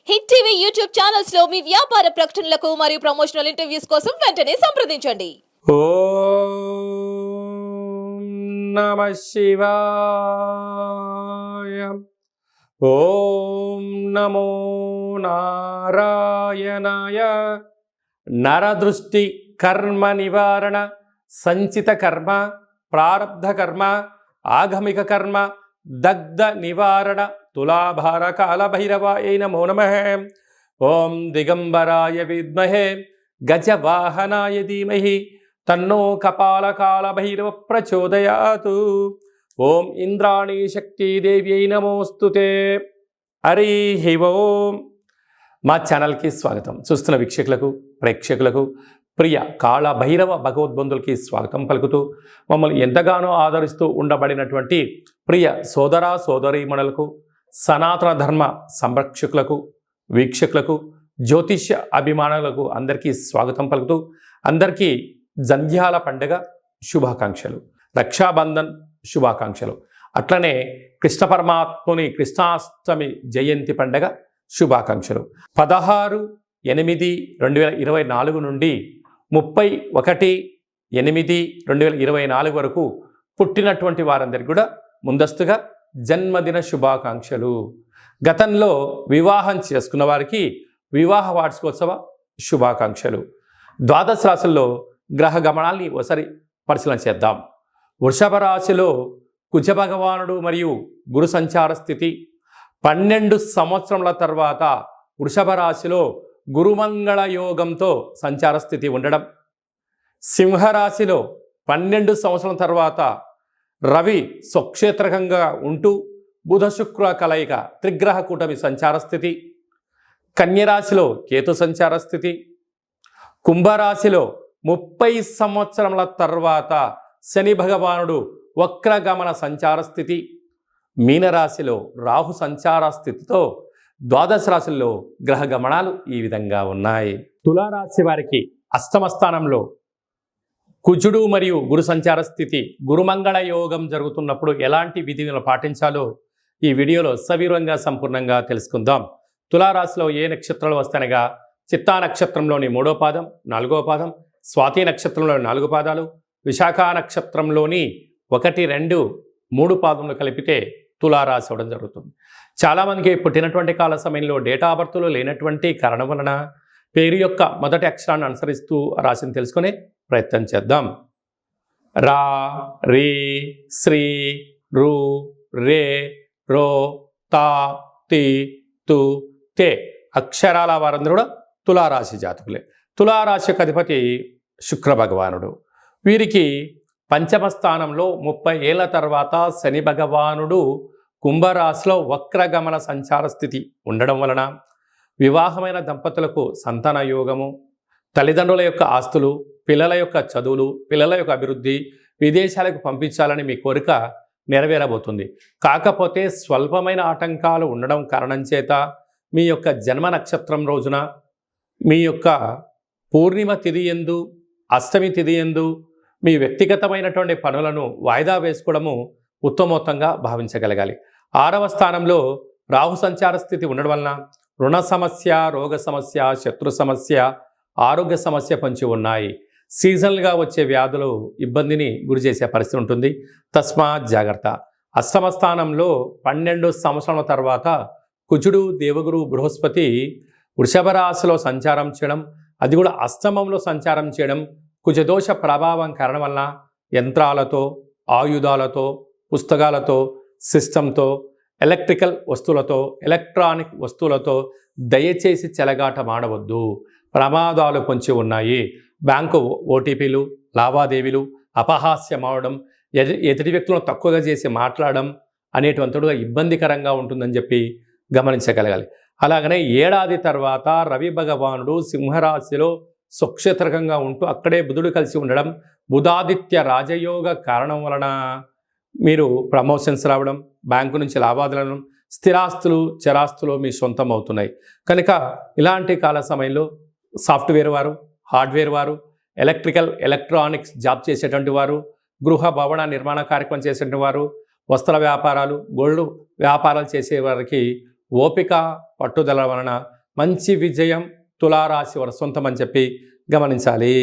Hit TV YouTube channels లో మీ వ్యాపార ప్రకటనలకు మరియు ప్రమోషనల్ ఇంటర్వ్యూస్ కోసం వెంటనే సంప్రదించండి. ఓం నమః శివాయ. ఓం నమో నారాయణాయ. నరదృష్టి కర్మ నివారణ, సంచిత కర్మ, ప్రారబ్ధ కర్మ, ఆగమిక కర్మ, దగ్ధ నివారణ, తులాభార కాల భైరవాయ నమో నమః. ఓం దిగంబరాయ విద్మహే గజవాహనాయ ధీమహి తన్నో కపాల కాల భైరవ ప్రచోదయాతు. ఓం ఇంద్రాణీ శక్తిదేవ్యై నమోస్తుతే. హరి ఓం. మా ఛానల్కి స్వాగతం. చూస్తున్న వీక్షకులకు, ప్రేక్షకులకు, ప్రియ కాళ భైరవ భగవద్బంధులకి స్వాగతం పలుకుతూ, మమ్మల్ని ఎంతగానో ఆదరిస్తూ ఉండబడినటువంటి ప్రియ సోదర సోదరీమణులకు, సనాతన ధర్మ సంరక్షకులకు, వీక్షకులకు, జ్యోతిష్య అభిమానులకు అందరికీ స్వాగతం పలుకుతూ, అందరికీ జంధ్యాల పండుగ శుభాకాంక్షలు, రక్షాబంధన్ శుభాకాంక్షలు, అట్లనే కృష్ణ పరమాత్ముని కృష్ణాష్టమి జయంతి పండుగ శుభాకాంక్షలు. 16/8/2024 నుండి 31/8/2024 వరకు పుట్టినటువంటి వారందరికీ కూడా ముందస్తుగా జన్మదిన శుభాకాంక్షలు. గతంలో వివాహం చేసుకున్న వారికి వివాహ వార్షికోత్సవ శుభాకాంక్షలు. ద్వాదశ రాశుల్లో గ్రహ గమనాల్ని ఒకసారి పరిశీలన చేద్దాం. వృషభ రాశిలో కుజ భగవానుడు మరియు గురు సంచార స్థితి. 12 సంవత్సరముల తర్వాత వృషభ రాశిలో గురుమంగళ యోగంతో సంచార స్థితి ఉండడం. సింహరాశిలో 12 సంవత్సరాల తర్వాత రవి స్వక్షేత్రకంగా ఉంటూ బుధ శుక్ర కలయిక త్రిగ్రహ కూటమి సంచార స్థితి. కన్యరాశిలో కేతు సంచార స్థితి. కుంభరాశిలో 30 సంవత్సరముల తర్వాత శని భగవానుడు వక్రగమన సంచార స్థితి. మీనరాశిలో రాహు సంచార స్థితితో ద్వాదశ రాశుల్లో గ్రహ గమనాలు ఈ విధంగా ఉన్నాయి. తులారాశి వారికి అష్టమ స్థానంలో కుజుడు మరియు గురు సంచార స్థితి. గురుమంగళ యోగం జరుగుతున్నప్పుడు ఎలాంటి విధులను పాటించాలో ఈ వీడియోలో సవివరంగా సంపూర్ణంగా తెలుసుకుందాం. తులారాశిలో ఏ నక్షత్రాలు వస్తాయనగా చిత్తా నక్షత్రంలోని 3వ పాదం, 4వ పాదం, స్వాతి నక్షత్రంలోని 4 పాదాలు, విశాఖ నక్షత్రంలోని 1, 2, 3 పాదములు కలిపితే తులారాశి అవ్వడం జరుగుతుంది. చాలామందికి పుట్టినటువంటి కాల సమయంలో డేటా ఆఫ్ బర్త్లు లేనటువంటి కారణం వలన పేరు యొక్క మొదటి అక్షరాన్ని అనుసరిస్తూ రాశిని తెలుసుకునే ప్రయత్నం చేద్దాం. రా, రీ, శ్రీ, రు, రే, రో, తా, తి, తు, తే అక్షరాల వారందరూ కూడా తులారాశి జాతకులే. తులారాశి యొక్క అధిపతి శుక్ర భగవానుడు. వీరికి పంచమ స్థానంలో 30 ఏళ్ల తర్వాత శని భగవానుడు కుంభరాశిలో వక్రగమన సంచార స్థితి ఉండడం వలన వివాహమైన దంపతులకు సంతాన యోగము, తల్లిదండ్రుల యొక్క ఆస్తులు, పిల్లల యొక్క చదువులు, పిల్లల యొక్క అభివృద్ధి, విదేశాలకు పంపించాలని మీ కోరిక నెరవేరబోతుంది. కాకపోతే స్వల్పమైన ఆటంకాలు ఉండడం కారణం చేత మీ యొక్క జన్మ నక్షత్రం రోజున మీ యొక్క పూర్ణిమ తిథి యందు, అష్టమి తిథి యందు మీ వ్యక్తిగతమైనటువంటి పనులను వాయిదా వేసుకోవడము ఉత్తమోత్తంగా భావించగలగాలి. 6వ స్థానంలో రాహు సంచార స్థితి ఉండడం వలన రుణ సమస్య, రోగ సమస్య, శత్రు సమస్య, ఆరోగ్య సమస్య పొంచి ఉన్నాయి. సీజనల్గా వచ్చే వ్యాధులు ఇబ్బందిని గురి చేసే పరిస్థితి ఉంటుంది. తస్మాత్ జాగ్రత్త. అష్టమ స్థానంలో 12 సంవత్సరాల తర్వాత కుజుడు దేవగురు బృహస్పతి వృషభ రాశిలో సంచారం చేయడం, అది కూడా అష్టమంలో సంచారం చేయడం కుజదోష ప్రభావం కారణం వలన యంత్రాలతో, ఆయుధాలతో, పుస్తకాలతో, సిస్టంతో, ఎలక్ట్రికల్ వస్తువులతో, ఎలక్ట్రానిక్ వస్తువులతో దయచేసి చెలగాట మాడవద్దు. ప్రమాదాలు పొంచి ఉన్నాయి. బ్యాంకు ఓటీపీలు, లావాదేవీలు అపహాస్యం అవడం, ఎదుటి వ్యక్తులను తక్కువగా చేసి మాట్లాడడం అనేటువంటిగా ఇబ్బందికరంగా ఉంటుందని చెప్పి గమనించగలగాలి. అలాగనే ఏడాది తర్వాత రవి భగవానుడు సింహరాశిలో స్వక్షేత్రకంగా ఉంటూ అక్కడే బుధుడు కలిసి ఉండడం, బుధాదిత్య రాజయోగ కారణం వలన మీరు ప్రమోషన్స్ రావడం, బ్యాంకు నుంచి లావాదేవీలు, స్థిరాస్తులు, చరాస్తులు మీ సొంతం అవుతున్నాయి. కనుక ఇలాంటి కాల సమయంలో సాఫ్ట్వేర్ వారు, హార్డ్వేర్ వారు, ఎలక్ట్రానిక్స్ జాబ్ చేసేటువంటి వారు, గృహ భవన నిర్మాణ కార్యక్రమం చేసేటువంటి వారు, వస్త్ర వ్యాపారాలు, గోల్డ్ వ్యాపారాలు చేసే వారికి ఓపిక పట్టుదల వలన మంచి విజయం తులారాశి వారి సొంతం అని చెప్పి గమనించాలి.